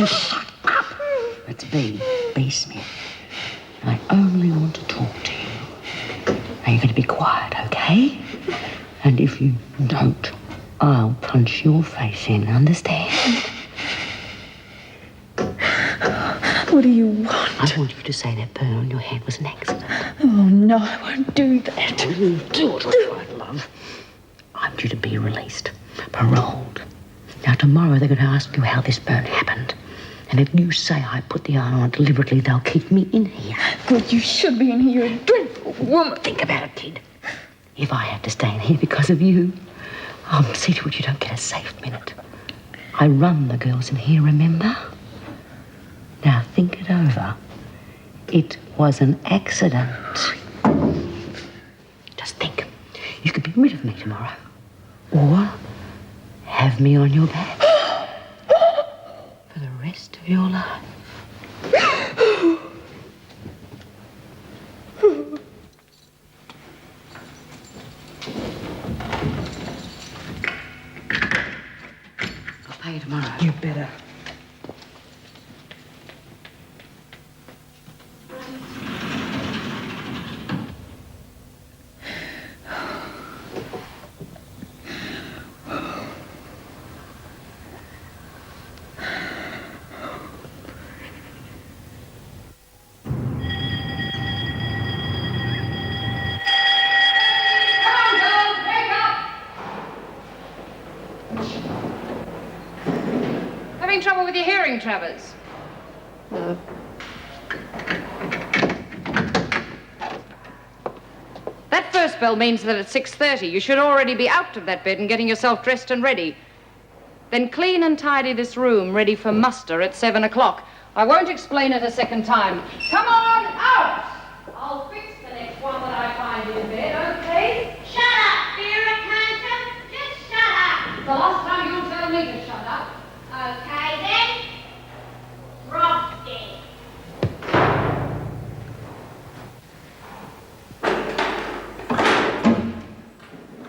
And shut up. It's B Smith. I only want to talk to you. Now you're going to be quiet, okay? And if you don't, I'll punch your face in, understand? What do you want? I want you to say that burn on your head was an accident. Oh, no, I won't do that. Well, you do it, all right, love. I'm due to be released, paroled. Now, tomorrow they're going to ask you how this burn happened. And if you say I put the iron on it deliberately, they'll keep me in here. Good, you should be in here, a dreadful woman. Think about it, kid. If I have to stay in here because of you, I'll see to it you don't get a safe minute. I run the girls in here, remember? Now, think it over. It was an accident. Just think. You could be rid of me tomorrow. Or have me on your back. For the rest of your life. I'll pay you tomorrow. You better. Having trouble with your hearing, Travers? No. That first bell means that at 6:30 you should already be out of that bed and getting yourself dressed and ready. Then clean and tidy this room, ready for muster at 7 o'clock. I won't explain it a second time. Come on, out! I'll fix the next one that I find in bed, okay? Shut up, Vera Cantor. Just shut up. The last time you'll tell me to shut up. Okay, then. Frosty.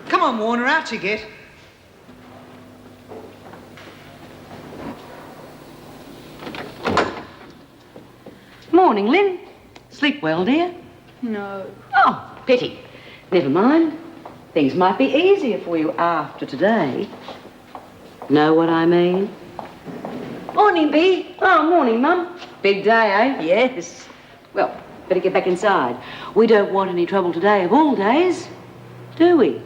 Come on, Warner, out you get. Morning, Lynn. Sleep well, dear? No. Oh, pity. Never mind. Things might be easier for you after today. Know what I mean? Morning, Bee. Oh, morning, Mum. Big day, eh? Yes. Well, better get back inside. We don't want any trouble today of all days, do we?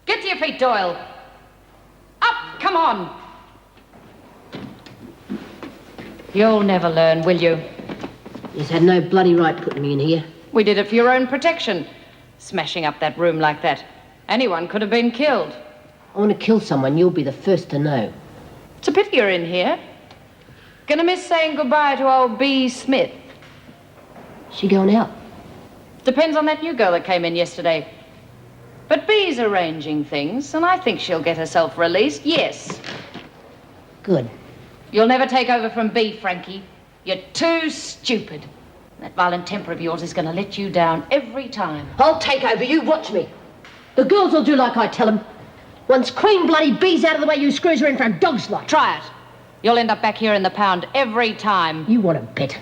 Get to your feet, Doyle. Up, come on. You'll never learn, will you? He's had no bloody right putting me in here. We did it for your own protection. Smashing up that room like that. Anyone could have been killed. I want to kill someone, you'll be the first to know. It's a pity you're in here. Gonna miss saying goodbye to old B. Smith. She going out? Depends on that new girl that came in yesterday. But B's arranging things, and I think she'll get herself released, yes. Good. You'll never take over from B, Frankie. You're too stupid. That violent temper of yours is going to let you down every time. I'll take over, you watch me. The girls will do like I tell them. Once Queen bloody B's out of the way, you screws her in for a dog's life. Try it. You'll end up back here in the pound every time. You want a bet?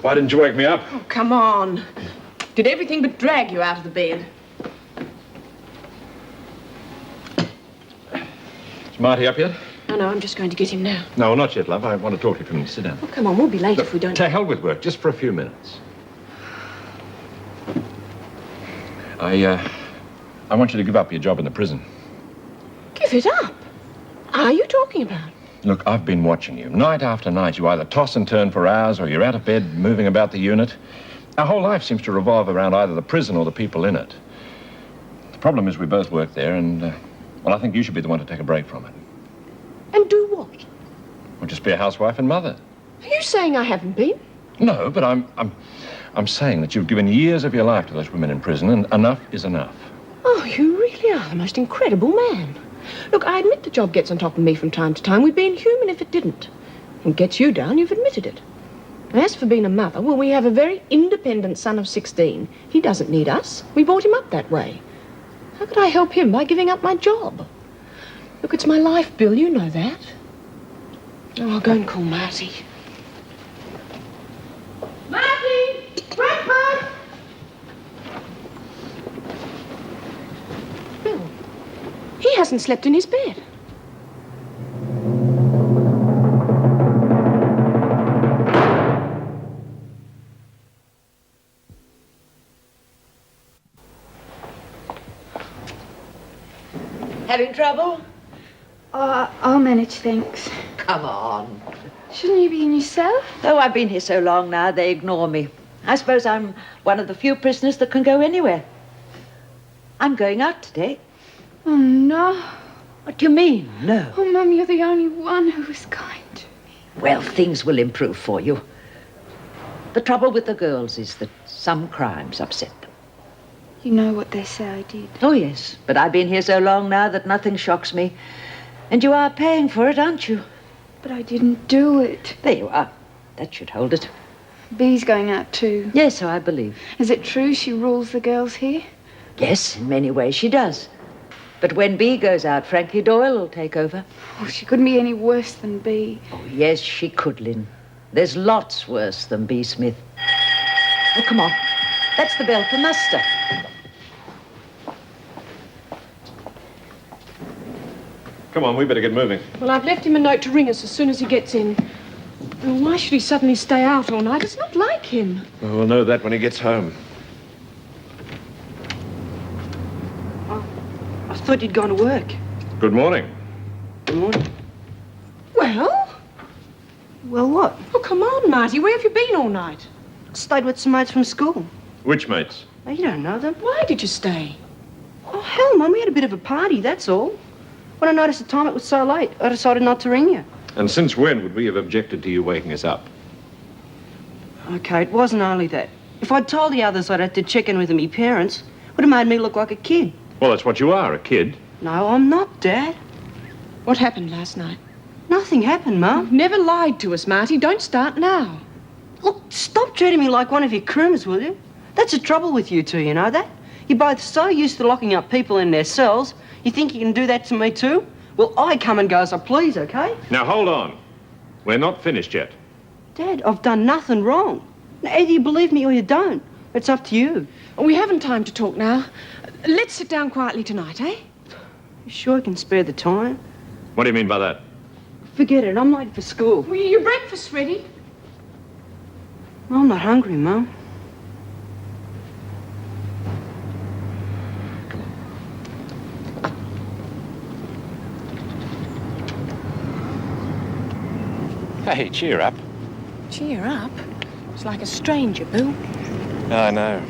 Why didn't you wake me up? Oh, come on. Did everything but drag you out of the bed. Is Marty up yet? Oh, no, I'm just going to get him now. No, not yet, love. I want to talk to you for a minute. Sit down. Oh, come on, we'll be late Look, if we don't... to hell with work, just for a few minutes. I want you to give up your job in the prison. Give it up? Are you talking about? Look, I've been watching you. Night after night, you either toss and turn for hours or you're out of bed moving about the unit. Our whole life seems to revolve around either the prison or the people in it. The problem is we both work there and, well, I think you should be the one to take a break from it. And do what? Or just be a housewife and mother. Are you saying I haven't been? No, but I'm saying that you've given years of your life to those women in prison and enough is enough. Oh, you really are the most incredible man. Look, I admit the job gets on top of me from time to time. We'd be inhuman if it didn't. And gets you down, you've admitted it. And as for being a mother, well, we have a very independent son of 16. He doesn't need us. We brought him up that way. How could I help him by giving up my job? Look, it's my life, Bill. You know that. Oh, I'll go and call Marty. Marty! Breakfast! Bill, he hasn't slept in his bed. Having trouble? I'll manage, thanks. Come on. Shouldn't you be in yourself? Though I've been here so long now, they ignore me. I suppose I'm one of the few prisoners that can go anywhere. I'm going out today. Oh, no. What do you mean, no? Oh, Mum, you're the only one who was kind to me. Well, things will improve for you. The trouble with the girls is that some crimes upset them. You know what they say I did. Oh, yes, but I've been here so long now that nothing shocks me. And you are paying for it, aren't you? But I didn't do it. There you are. That should hold it. Bee's going out too. Yes, so I believe. Is it true she rules the girls here? Yes, in many ways she does. But when Bee goes out, Frankie Doyle will take over. Oh, she couldn't be any worse than Bee. Oh, yes, she could, Lynn. There's lots worse than Bee Smith. Oh, come on. That's the bell for muster. Come on, we better get moving. Well, I've left him a note to ring us as soon as he gets in. Well, why should he suddenly stay out all night? It's not like him. Well, we'll know that when he gets home. I thought you'd gone to work. Good morning. Good morning. Well? Well, what? Oh, come on, Marty. Where have you been all night? Stayed with some mates from school. Which mates? Oh, you don't know them. Why did you stay? Oh, hell, Mum, we had a bit of a party, that's all. When I noticed the time it was so late, I decided not to ring you. And since when would we have objected to you waking us up? Okay, it wasn't only that. If I'd told the others I'd had to check in with my parents, it would have made me look like a kid. Well, that's what you are, a kid. No, I'm not, Dad. What happened last night? Nothing happened, Mum. You've never lied to us, Marty. Don't start now. Look, stop treating me like one of your crims, will you? That's the trouble with you two, you know that? You're both so used to locking up people in their cells, you think you can do that to me too? Well, I come and go as I please, okay? Now, hold on. We're not finished yet. Dad, I've done nothing wrong. Now, either you believe me or you don't. It's up to you. We haven't time to talk now. Let's sit down quietly tonight, eh? You sure can spare the time? What do you mean by that? Forget it, I'm late for school. Well, your breakfast's ready. I'm not hungry, Mum. Hey, cheer up. Cheer up. It's like a stranger, Bill. I know.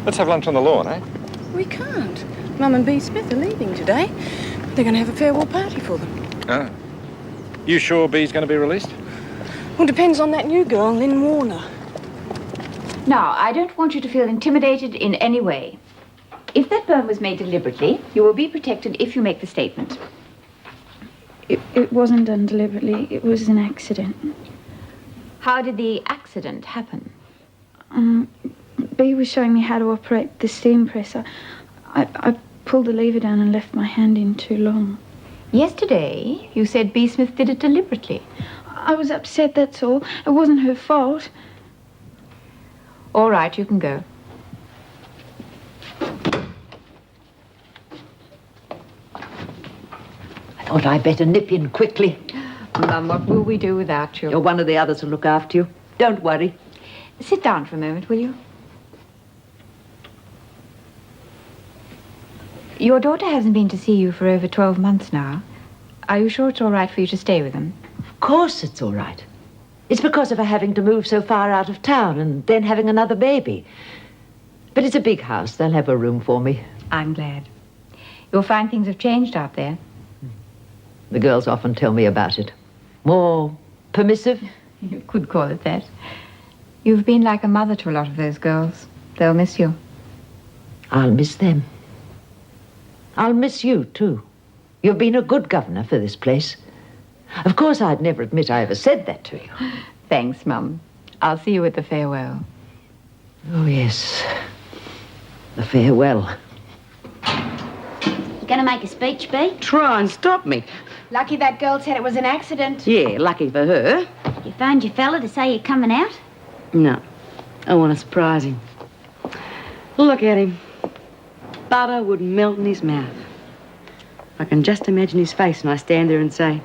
Let's have lunch on the lawn, eh? We can't. Mum and Bee Smith are leaving today. They're going to have a farewell party for them. Oh. You sure Bee's going to be released? Well, depends on that new girl, Lynn Warner. Now, I don't want you to feel intimidated in any way. If that burn was made deliberately, you will be protected if you make the statement. It wasn't done deliberately. It was an accident. How did the accident happen? Bee was showing me how to operate the steam press. I pulled the lever down and left my hand in too long. Yesterday, you said Bee Smith did it deliberately. I was upset, that's all. It wasn't her fault. All right, you can go. I thought I'd better nip in quickly. Mum, what will we do without you? You're one of the others to look after you. Don't worry. Sit down for a moment, will you? Your daughter hasn't been to see you for over 12 months now. Are you sure it's all right for you to stay with them? Of course it's all right. It's because of her having to move so far out of town and then having another baby. But it's a big house. They'll have a room for me. I'm glad. You'll find things have changed out there. The girls often tell me about it. More permissive. You could call it that. You've been like a mother to a lot of those girls. They'll miss you. I'll miss them. I'll miss you, too. You've been a good governor for this place. Of course, I'd never admit I ever said that to you. Thanks, Mum. I'll see you at the farewell. Oh, yes. The farewell. You going to make a speech, Bee? Try and stop me. Lucky that girl said it was an accident. Yeah, lucky for her. You phoned your fella to say you're coming out? No, I want to surprise him. Look at him. Butter would melt in his mouth. I can just imagine his face when I stand there and say,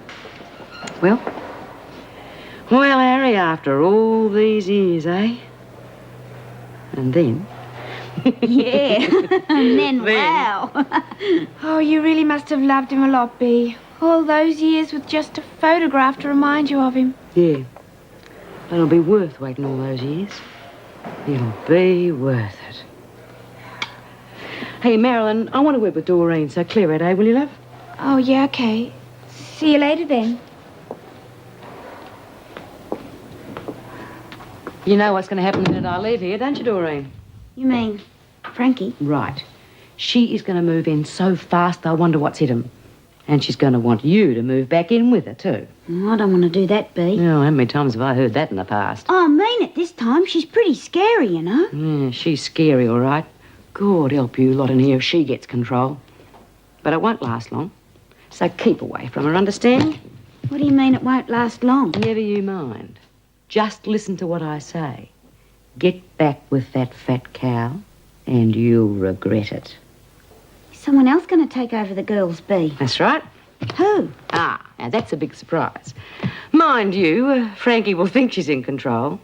well, Harry, after all these years, eh? And then... Yeah, and then, wow. Oh, you really must have loved him a lot, Bee. All those years with just a photograph to remind you of him. Yeah, but it'll be worth waiting all those years. It'll be worth it. Hey, Marilyn, I want to work with Doreen, so clear it, eh, will you, love? Oh, yeah, okay. See you later, then. You know what's going to happen the minute I leave here, don't you, Doreen? You mean Frankie? Right. She is going to move in so fast they'll wonder what's hit 'em. And she's going to want you to move back in with her, too. I don't want to do that, Bee. Oh, how many times have I heard that in the past? Oh, I mean it this time. She's pretty scary, you know. Yeah, she's scary, all right. God help you lot in here if she gets control. But it won't last long. So keep away from her, understand? What do you mean it won't last long? Never you mind. Just listen to what I say. Get back with that fat cow, and you'll regret it. Is someone else going to take over the girls, Bee? That's right. Who? Ah, now that's a big surprise. Mind you, Frankie will think she's in control.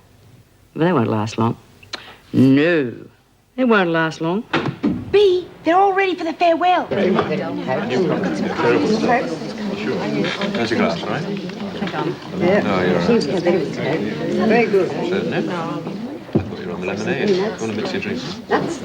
But that won't last long. No, it won't last long. Bee, they're all ready for the farewell. There's your glass, right? Yeah. No, you're right. Very good. No. I thought you were on the lemonade. You want to mix your drinks? That's...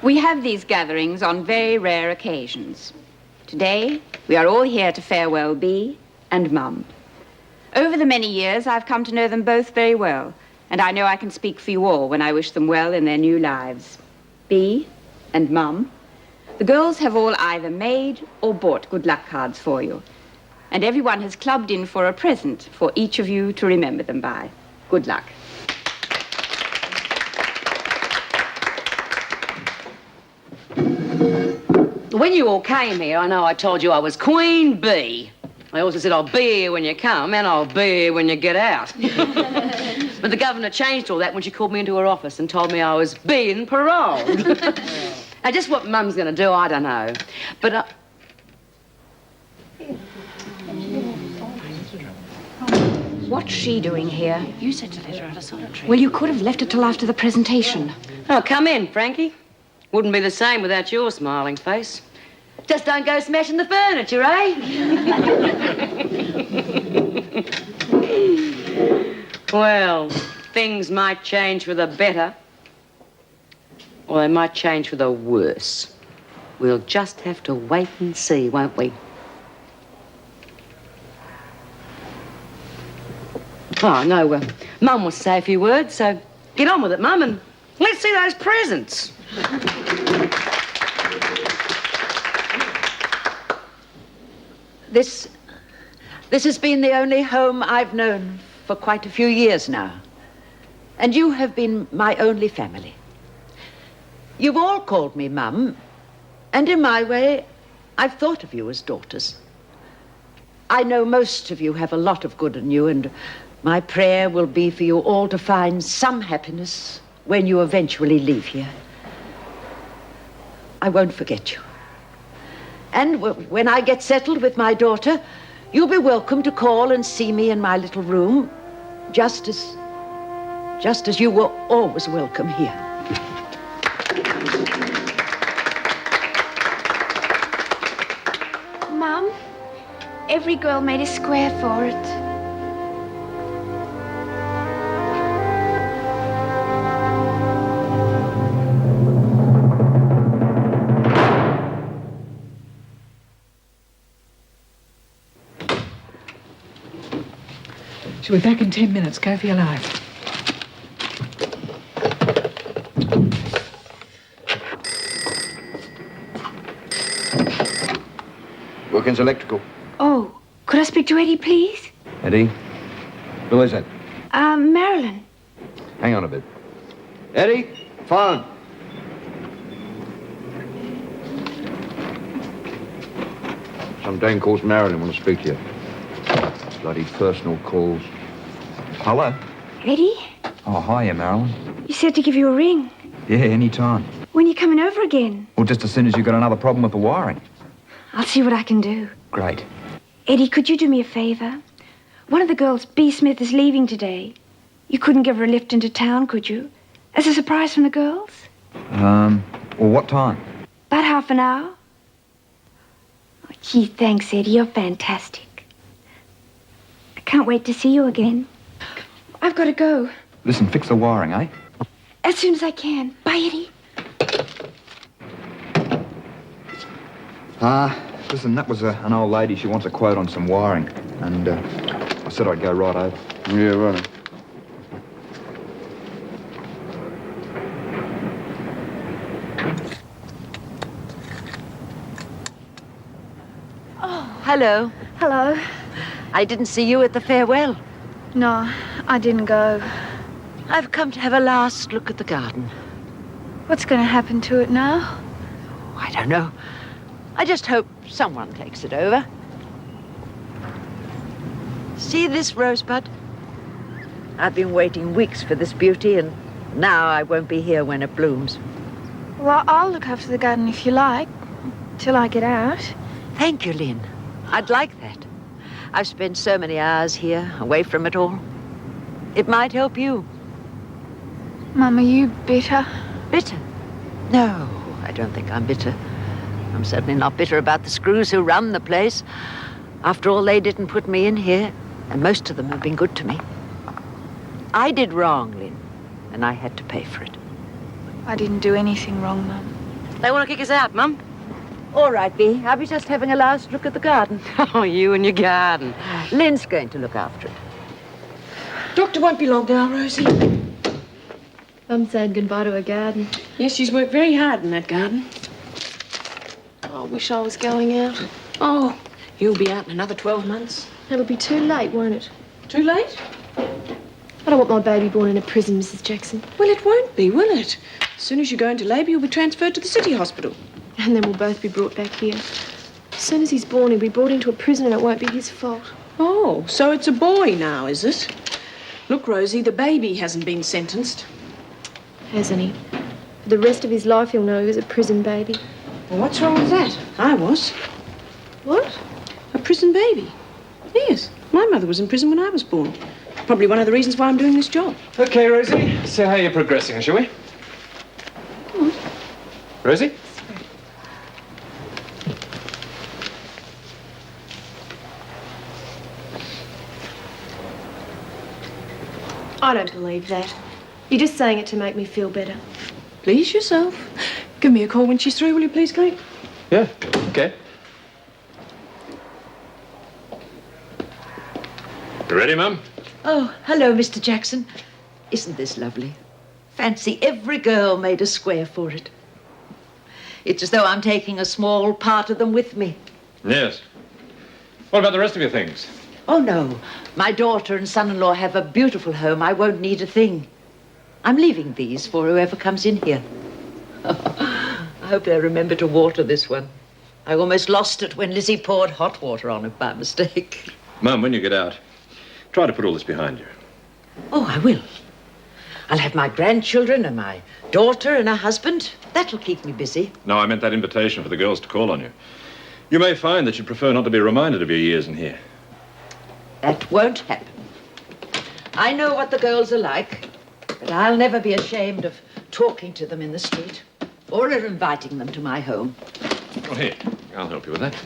We have these gatherings on very rare occasions. Today, we are all here to farewell Bee and Mum. Over the many years, I've come to know them both very well, and I know I can speak for you all when I wish them well in their new lives. Bee and Mum, the girls have all either made or bought good luck cards for you, and everyone has clubbed in for a present for each of you to remember them by. Good luck. When you all came here, I know I told you I was Queen Bee. I also said I'll be here when you come and I'll be here when you get out. But the governor changed all that when she called me into her office and told me I was being paroled. Now, just what Mum's going to do, I don't know. But What's she doing here? you said to let her out of solitary. Well, you could have left it till after the presentation. Oh, come in, Frankie. Wouldn't be the same without your smiling face. Just don't go smashing the furniture, eh? Well, things might change for the better, or they might change for the worse. We'll just have to wait and see, won't we? Oh, no, Mum will say a few words, so get on with it, Mum, and let's see those presents. This has been the only home I've known for quite a few years now. And you have been my only family. You've all called me Mum, and in my way, I've thought of you as daughters. I know most of you have a lot of good in you, and my prayer will be for you all to find some happiness when you eventually leave here. I won't forget you. And when I get settled with my daughter, you'll be welcome to call and see me in my little room, just as you were always welcome here. Mum, every girl made a square for it. She'll be back in 10 minutes. Go for your life. Wilkins Electrical. Oh, could I speak to Eddie, please? Eddie? Who is it? Marilyn. Hang on a bit. Eddie? Phone. Some dame calls Marilyn. Want to speak to you. Bloody personal calls. Hello? Eddie, Oh, hiya, Marilyn. you said to give you a ring. Yeah, any time. When you coming over again? Well, just as soon as you've got another problem with the wiring. I'll see what I can do. Great. Eddie, could you do me a favor? One of the girls, B. Smith, is leaving today. You couldn't give her a lift into town, could you? As a surprise from the girls? Well, what time? About half an hour. Oh, gee, thanks, Eddie. You're fantastic. I can't wait to see you again. I've got to go. Listen, fix the wiring, eh? As soon as I can. Bye, Eddie. Listen, that was an old lady. She wants a quote on some wiring. And I said I'd go right over. Yeah, right. Hello. Hello. I didn't see you at the farewell. No, I didn't go. I've come to have a last look at the garden. What's going to happen to it now? I don't know. I just hope someone takes it over. See this rosebud? I've been waiting weeks for this beauty, and now I won't be here when it blooms. Well, I'll look after the garden if you like, till I get out. Thank you, Lynn. I'd like that. I've spent so many hours here, away from it all. It might help you. Mum, are you bitter? Bitter? No, I don't think I'm bitter. I'm certainly not bitter about the screws who run the place. After all, they didn't put me in here, and most of them have been good to me. I did wrong, Lynn, and I had to pay for it. I didn't do anything wrong, Mum. They want to kick us out, Mum. All right, Bee. I'll be just having a last look at the garden. Oh, you and your garden. Lynn's going to look after it. Doctor won't be long now, Rosie. Mum's saying goodbye to her garden. Yes, she's worked very hard in that garden. Oh, I wish I was going out. Oh, you'll be out in another 12 months. It'll be too late, won't it? Too late? I don't want my baby born in a prison, Mrs. Jackson. Well, it won't be, will it? As soon as you go into labour, you'll be transferred to the city hospital. And then we'll both be brought back here. As soon as he's born, he'll be brought into a prison and it won't be his fault. Oh, so it's a boy now, is it? Look, Rosie, the baby hasn't been sentenced. Hasn't he? For the rest of his life, he'll know he was a prison baby. Well, what's wrong with that? I was. What? A prison baby. Yes, my mother was in prison when I was born. Probably one of the reasons why I'm doing this job. Okay, Rosie. So how you're progressing, shall we? Rosie? I don't believe that. You're just saying it to make me feel better. Please yourself. Give me a call when she's through, will you please, Kate? Yeah, okay. You ready, Mum? Oh, hello, Mr. Jackson. Isn't this lovely? Fancy every girl made a square for it. It's as though I'm taking a small part of them with me. Yes. What about the rest of your things? Oh, no. My daughter and son-in-law have a beautiful home. I won't need a thing. I'm leaving these for whoever comes in here. I hope they'll remember to water this one. I almost lost it when Lizzie poured hot water on it by mistake. Mum, when you get out, try to put all this behind you. Oh, I will. I'll have my grandchildren and my daughter and her husband. That'll keep me busy. No, I meant that invitation for the girls to call on you. You may find that you'd prefer not to be reminded of your years in here. That won't happen. I know what the girls are like, but I'll never be ashamed of talking to them in the street or of inviting them to my home. Well, here, I'll help you with that.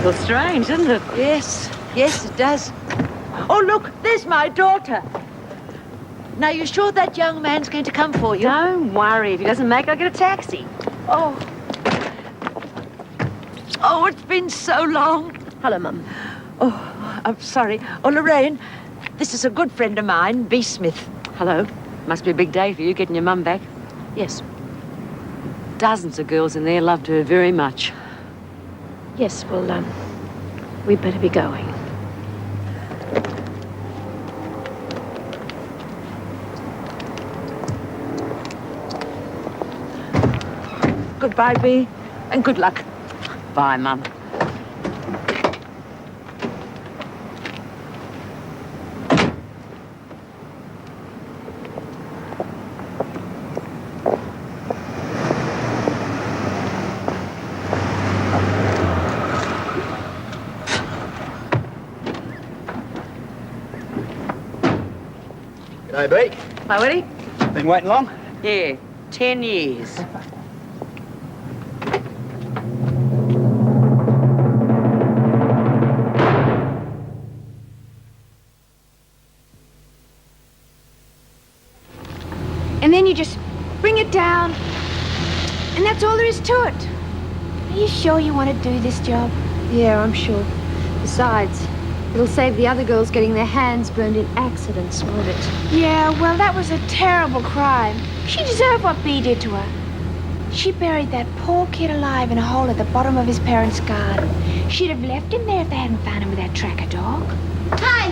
Well, strange, isn't it? Yes, yes, it does. Oh, look, there's my daughter. Now, you sure that young man's going to come for you? Don't worry. If he doesn't make it, I'll get a taxi. Oh. Oh, it's been so long. Hello, Mum. Oh, I'm sorry. Oh, Lorraine, this is a good friend of mine, B. Smith. Hello. Must be a big day for you, getting your mum back. Yes. Dozens of girls in there loved her very much. Yes, well, we'd better be going. Goodbye, B, and good luck. Bye, Mum. G'day, B. Hi, Willie. Been waiting long? Yeah, 10 years. And then you just bring it down, and that's all there is to it. Are you sure you want to do this job? Yeah, I'm sure. Besides, it'll save the other girls getting their hands burned in accidents, won't it? Yeah, well, that was a terrible crime. She deserved what Bea did to her. She buried that poor kid alive in a hole at the bottom of his parents' garden. She'd have left him there if they hadn't found him with that tracker dog. Hey,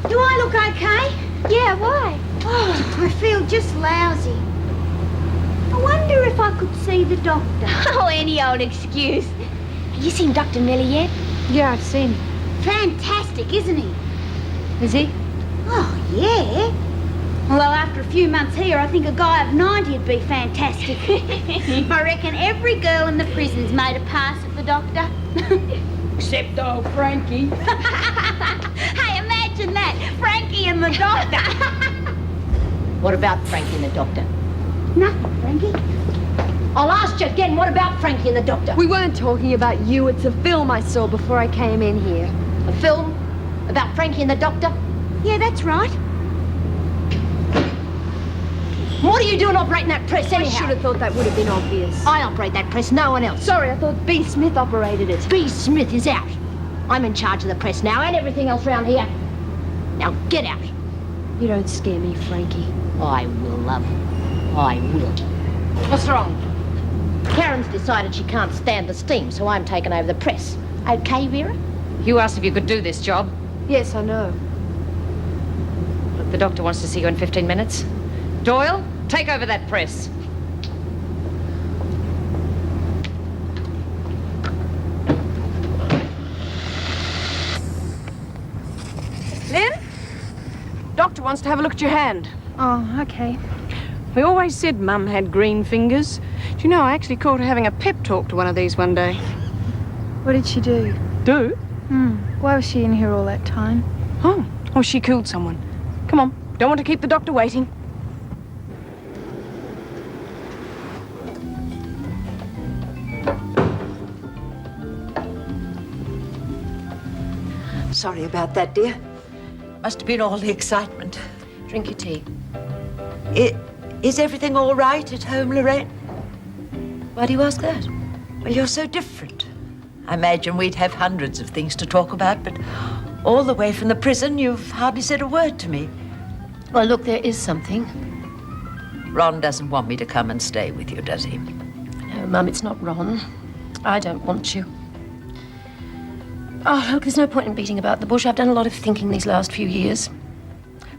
do I look okay? Yeah, why? Oh, I feel just lousy. I wonder if I could see the doctor. Oh, any old excuse. Have you seen Dr. Nelly yet? Yeah, I've seen him. Fantastic, isn't he? Is he? Oh, yeah. Well, after a few months here, I think a guy of 90 would be fantastic. I reckon every girl in the prison's made a pass at the doctor. Except old Frankie. Hey, imagine that. Frankie and the doctor. What about Frankie and the doctor? Nothing, Frankie. I'll ask you again, what about Frankie and the doctor? We weren't talking about you. It's a film I saw before I came in here. A film about Frankie and the doctor? Yeah, that's right. What are you doing operating that press anyhow? I should have thought that would have been obvious. I operate that press, no one else. Sorry, I thought B. Smith operated it. B. Smith is out. I'm in charge of the press now and everything else round here. Now get out. You don't scare me, Frankie. I will, love. I will. What's wrong? Karen's decided she can't stand the steam, so I'm taking over the press. Okay, Vera? You asked if you could do this job. Yes, I know. Look, the doctor wants to see you in 15 minutes. Doyle, take over that press. Lynn? Doctor wants to have a look at your hand. Oh, okay. We always said Mum had green fingers. Do you know, I actually caught her having a pep talk to one of these one day. What did she do? Do? Why was she in here all that time? Oh, she killed someone. Come on, don't want to keep the doctor waiting. Sorry about that, dear. Must have been all the excitement. Drink your tea. Is everything all right at home, Lorraine? Why do you ask that? Well, you're so different. I imagine we'd have hundreds of things to talk about, but all the way from the prison, you've hardly said a word to me. Well, look, there is something. Ron doesn't want me to come and stay with you, does he? No, Mum, it's not Ron. I don't want you. Oh, look, there's no point in beating about the bush. I've done a lot of thinking these last few years.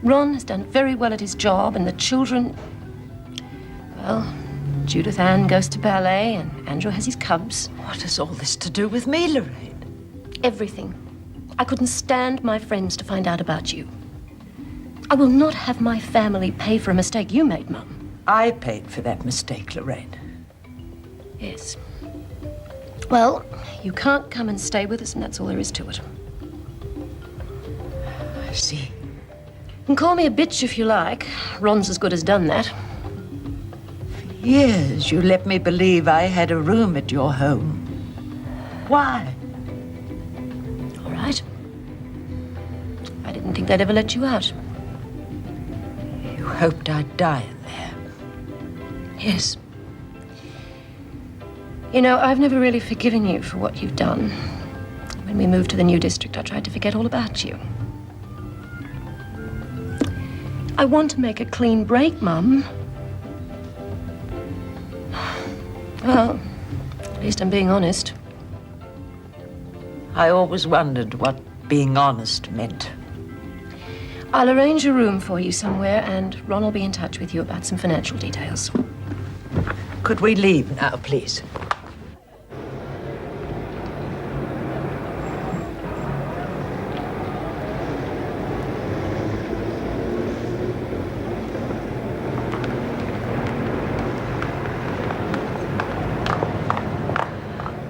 Ron has done very well at his job, and the children... Well, Judith Ann goes to ballet, and Andrew has his cubs. What has all this to do with me, Lorraine? Everything. I couldn't stand my friends to find out about you. I will not have my family pay for a mistake you made, Mum. I paid for that mistake, Lorraine. Yes. Well, you can't come and stay with us, and that's all there is to it. I see. You can call me a bitch if you like. Ron's as good as done that. For years, you let me believe I had a room at your home. Why? right. I didn't think they'd ever let you out. You hoped I'd die in there. Yes. You know, I've never really forgiven you for what you've done. When we moved to the new district, I tried to forget all about you. I want to make a clean break, Mum. Well, at least I'm being honest. I always wondered what being honest meant. I'll arrange a room for you somewhere, and Ron will be in touch with you about some financial details. Could we leave now, please?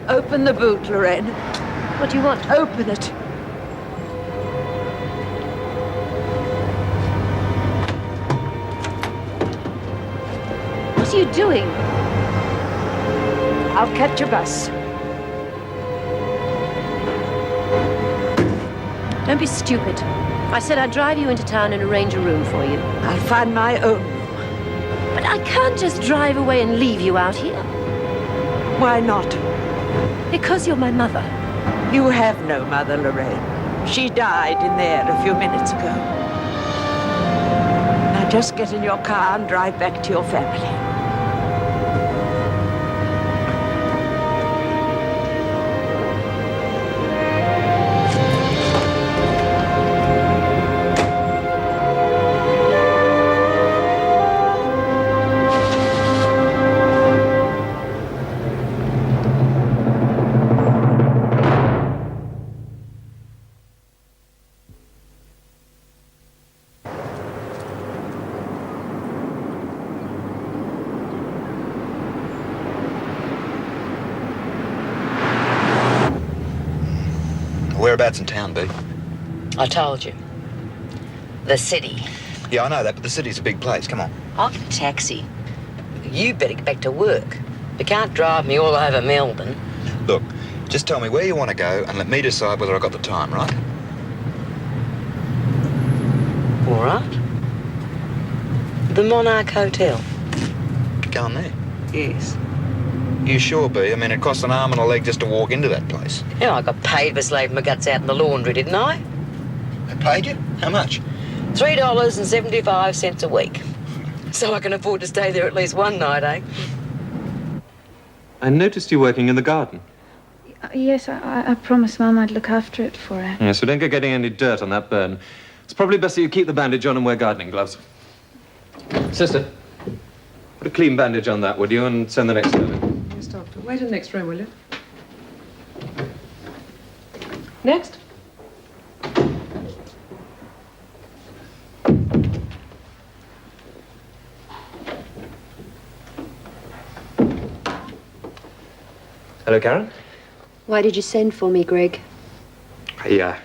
Open the boot, Lorraine. What do you want? Open it. What are you doing? I'll catch a bus. Don't be stupid. I said I'd drive you into town and arrange a room for you. I'll find my own room. But I can't just drive away and leave you out here. Why not? Because you're my mother. You have no mother, Lorraine. She died in there a few minutes ago. Now just get in your car and drive back to your family. Whereabouts in town, B? I told you. The city. Yeah, I know that, but the city's a big place. Come on. I'll get a taxi. You better get back to work. You can't drive me all over Melbourne. Look, just tell me where you want to go and let me decide whether I've got the time, right? All right. The Monarch Hotel. Going there? Yes. You sure, B? I mean, it costs an arm and a leg just to walk into that place. Yeah, I got paid for slaving my guts out in the laundry, didn't I? They paid you? How much? $3.75 a week. So I can afford to stay there at least one night, eh? I noticed you working in the garden. Yes, I promised Mum I'd look after it for her. Yeah, so don't go getting any dirt on that burn. It's probably best that you keep the bandage on and wear gardening gloves. Sister, put a clean bandage on that, would you, and send the next one in. Yes, Doctor. Wait in the next room, will you? Next. Hello, Karen. Why did you send for me, Greg? I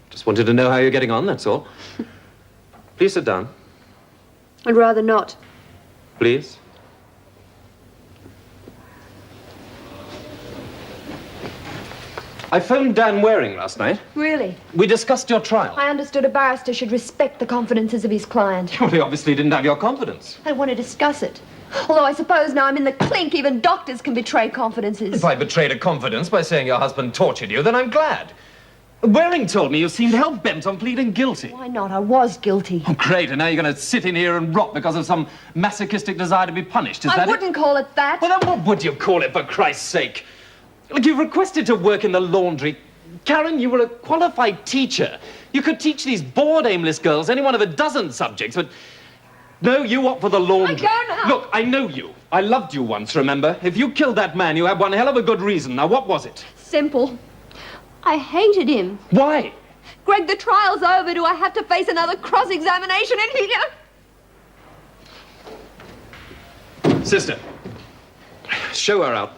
just wanted to know how you're getting on, that's all. Please sit down. I'd rather not. Please. I phoned Dan Waring last night. Really? We discussed your trial. I understood a barrister should respect the confidences of his client. Well, he obviously didn't have your confidence. I want to discuss it. Although I suppose now I'm in the clink, even doctors can betray confidences. If I betrayed a confidence by saying your husband tortured you, then I'm glad. Waring told me you seemed hell-bent on pleading guilty. Why not? I was guilty. Oh, great, and now you're going to sit in here and rot because of some masochistic desire to be punished, is that it? I wouldn't call it that. Well, then what would you call it, for Christ's sake? Look, you've requested to work in the laundry. Karen, you were a qualified teacher. You could teach these bored, aimless girls any one of a dozen subjects, but... No, you opt for the laundry. I don't know. Look, I know you. I loved you once, remember? If you killed that man, you had one hell of a good reason. Now, what was it? Simple. I hated him. Why? Greg, the trial's over. Do I have to face another cross-examination in here? Sister, show her out.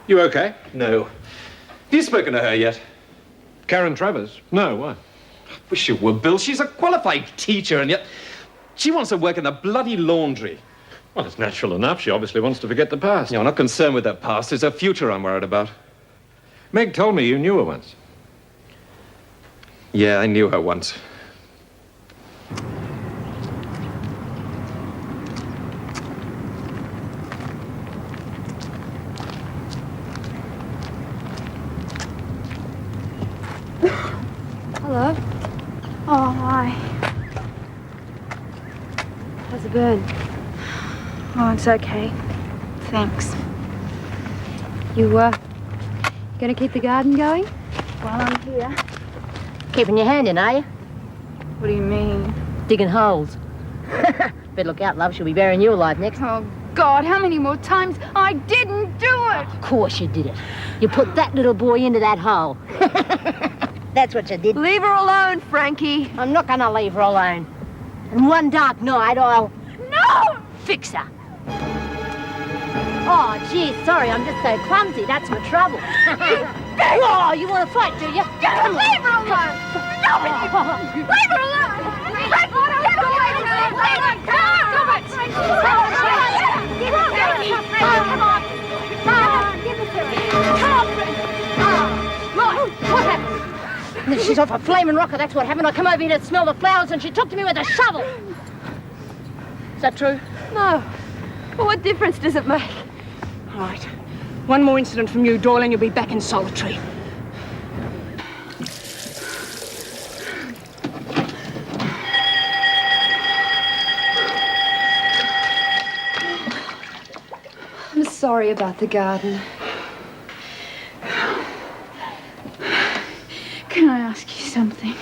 You okay? No. Have you spoken to her yet? Karen Travers? No, why? I wish you would, Bill. She's a qualified teacher, and yet... She wants to work in the bloody laundry. Well, it's natural enough. She obviously wants to forget the past. No, I'm not concerned with her past. It's her future I'm worried about. Meg told me you knew her once. Yeah, I knew her once. Hello. Oh, hi. How's it burn? Oh, it's okay. Thanks. You gonna keep the garden going? While I'm here. Keeping your hand in, are you? What do you mean? Digging holes. Better look out, love. She'll be burying you alive next. Oh, God, how many more times? I didn't do it! Of course you did it. You put that little boy into that hole. That's what you did. Leave her alone, Frankie. I'm not gonna leave her alone. And one dark night, I'll... No! Fix her. Oh, gee, sorry, I'm just so clumsy. That's my trouble. Oh, you want to fight, do you? Come on. Leave her alone! Leave her alone! Frankie, get away from me! Leave her! Stop it! Give it to me. Come on. Come on, give it to me. Come on, Frankie. Right, what happened? She's off a flaming rocker, that's what happened. I come over here to smell the flowers and she took to me with a shovel. Is that true? No. Well, what difference does it make? All right. One more incident from you, Doyle, and you'll be back in solitary. I'm sorry about the garden. Can I ask you something?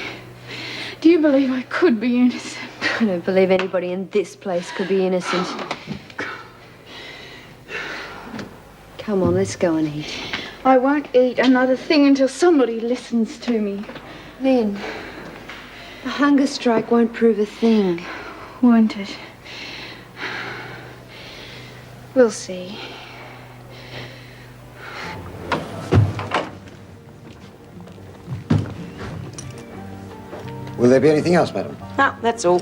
Do you believe I could be innocent? I don't believe anybody in this place could be innocent. Come on, let's go and eat. I won't eat another thing until somebody listens to me. Lynn, a hunger strike won't prove a thing. Won't it? We'll see. Will there be anything else, madam? No, that's all.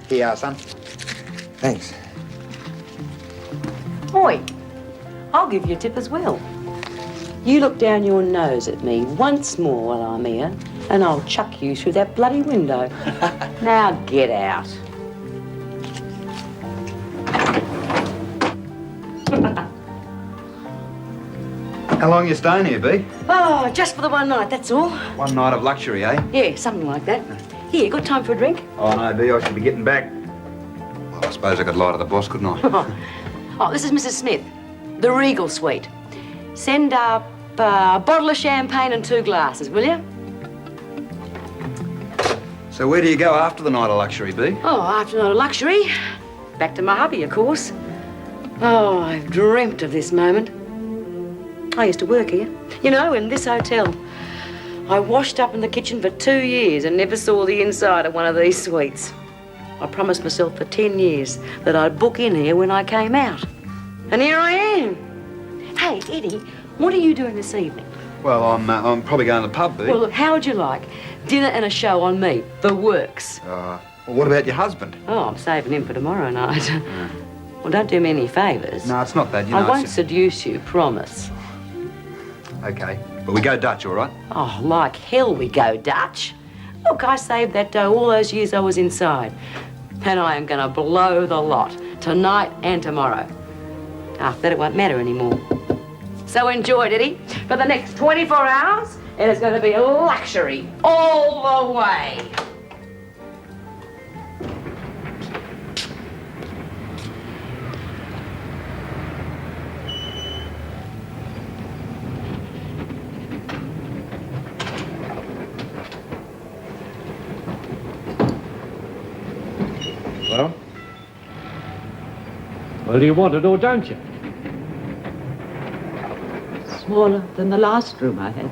Here you are, son. Thanks. Boy, I'll give you a tip as well. You look down your nose at me once more while I'm here, and I'll chuck you through that bloody window. Now get out. How long are you staying here, B? Oh, just for the one night, that's all. One night of luxury, eh? Yeah, something like that. Here, got time for a drink? Oh, no, B, I should be getting back. Well, I suppose I could lie to the boss, couldn't I? Oh, this is Mrs. Smith, the Regal Suite. Send up a bottle of champagne and 2 glasses, will you? So where do you go after the night of luxury, B? Oh, after not a luxury, back to my hubby, of course. Oh, I've dreamt of this moment. I used to work here, you know, in this hotel. I washed up in the kitchen for 2 years and never saw the inside of one of these suites. I promised myself for 10 years that I'd book in here when I came out. And here I am. Hey, Eddie, what are you doing this evening? Well, I'm probably going to the pub, B. Well, look, how would you like dinner and a show on me, the works? Well, what about your husband? Oh, I'm saving him for tomorrow night. Well, don't do me any favours. No, it's not that, you know. I won't it's seduce you, promise. Okay, but we go Dutch, all right? Oh, like hell we go Dutch. Look, I saved that dough all those years I was inside. And I am going to blow the lot, tonight and tomorrow. After that, it won't matter anymore. So enjoy it, Eddie. For the next 24 hours, it is going to be luxury all the way. Well, you want it or don't you? Smaller than the last room I had.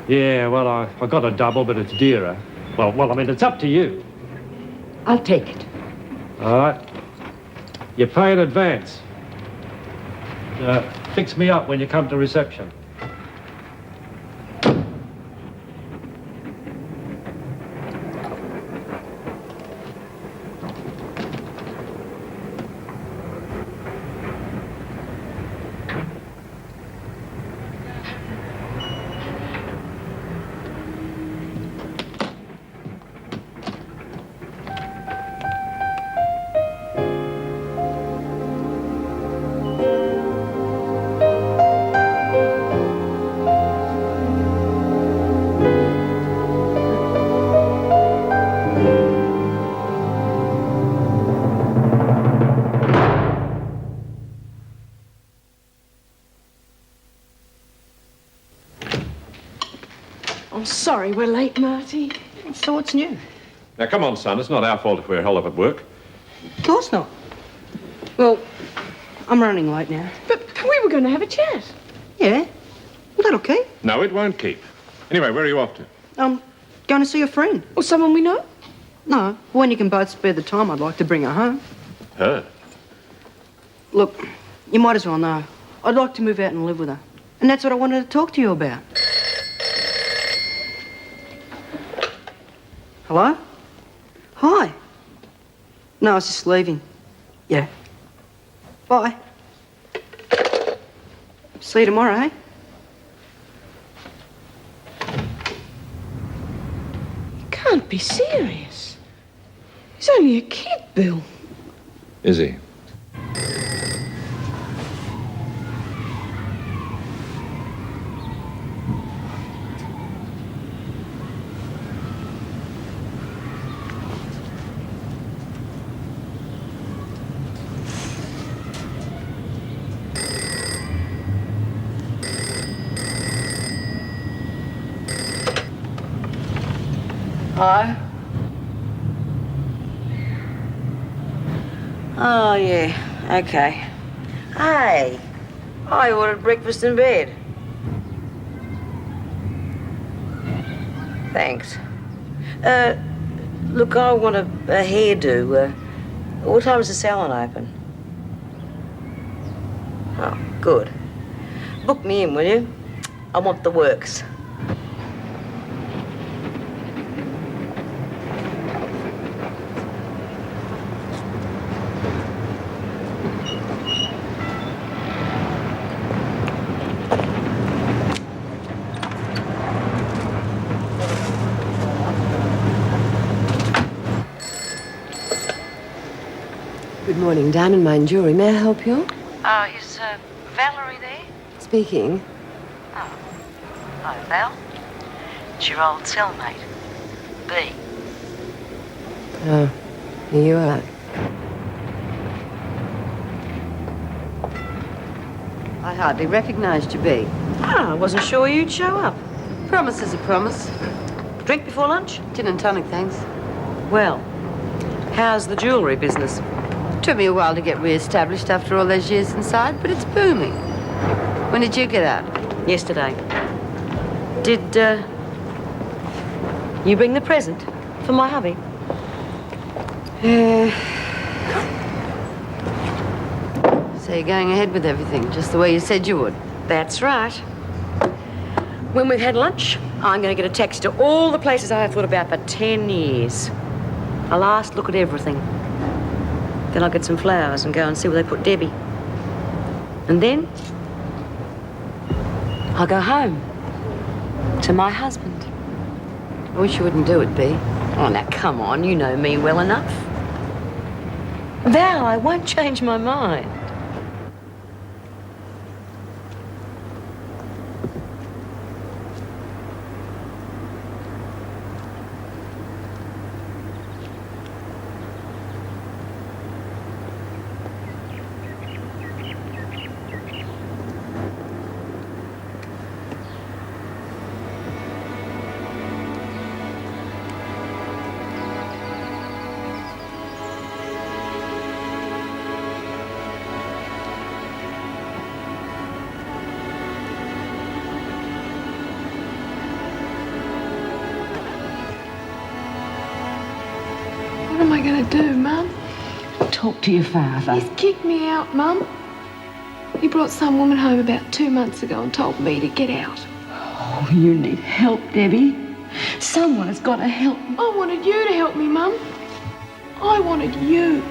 Yeah, well, I got a double, but it's dearer. Well, I mean, it's up to you. I'll take it. All right. You pay in advance. Fix me up when you come to reception. sorry we're late, Marty. So what's new? Now, come on, son. It's not our fault if we're held up at work. Of course not. Well, I'm running late now. But we were going to have a chat. Yeah? Well, that'll keep. No, it won't keep. Anyway, where are you off to? I'm going to see a friend. Or someone we know? No, when you can both spare the time, I'd like to bring her home. Her? Look, you might as well know. I'd like to move out and live with her. And that's what I wanted to talk to you about. Hello? Hi. No, I was just leaving. Yeah. Bye. See you tomorrow, eh? You can't be serious. He's only a kid, Bill. Is he? Hello? Oh, yeah. Okay. Hey, I ordered breakfast in bed. Thanks. Look, I want a hairdo. What time does the salon open? Oh, good. Book me in, will you? I want the works. Good morning, Diamond Mine Jewelry. May I help you? Is Valerie there? Speaking. Oh. Hi, Val. It's your old cellmate, B. Oh, you are. I hardly recognized you, B. I wasn't sure you'd show up. Promise is a promise. Drink before lunch? Gin and tonic, thanks. Well, how's the jewellery business? Took me a while to get re-established after all those years inside, but it's booming. When did you get out? Yesterday. Did, you bring the present for my hubby? So you're going ahead with everything, just the way you said you would? That's right. When we've had lunch, I'm going to get a taxi to all the places I have thought about for 10 years. A last look at everything. Then I'll get some flowers and go and see where they put Debbie. And then I'll go home to my husband. I wish you wouldn't do it, B. Oh, now, come on. You know me well enough. Val, I won't change my mind. What am I going to do, Mum? Talk to your father. He's kicked me out, Mum. He brought some woman home about 2 months ago and told me to get out. Oh, you need help, Debbie. Someone has got to help. I wanted you to help me, Mum. I wanted you.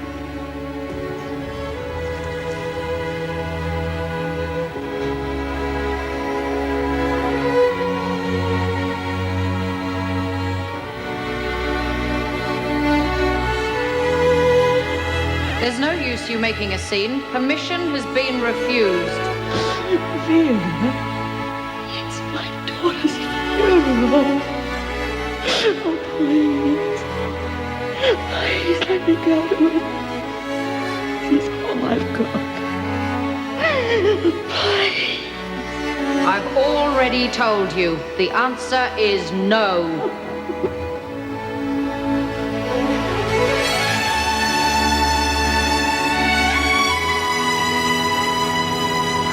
There's no use you making a scene. Permission has been refused. Vera, it's my daughter's funeral. Oh, please. Please let me go to it. She's all I've got. Please. I've already told you. The answer is no.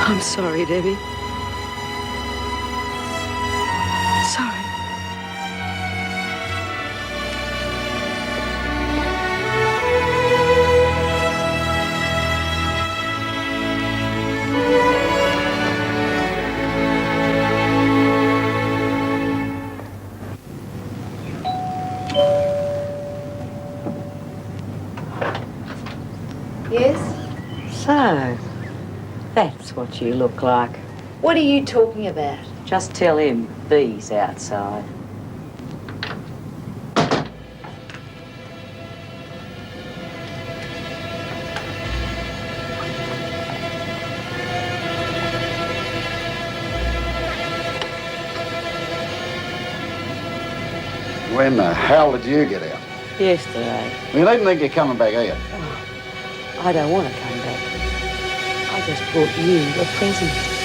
I'm sorry, Debbie. Sorry. Yes? So, that's what you look like. What are you talking about? Just tell him B's outside. When the hell did you get out? Yesterday. You needn't think you're coming back here. I don't want to come back. I just brought you a present.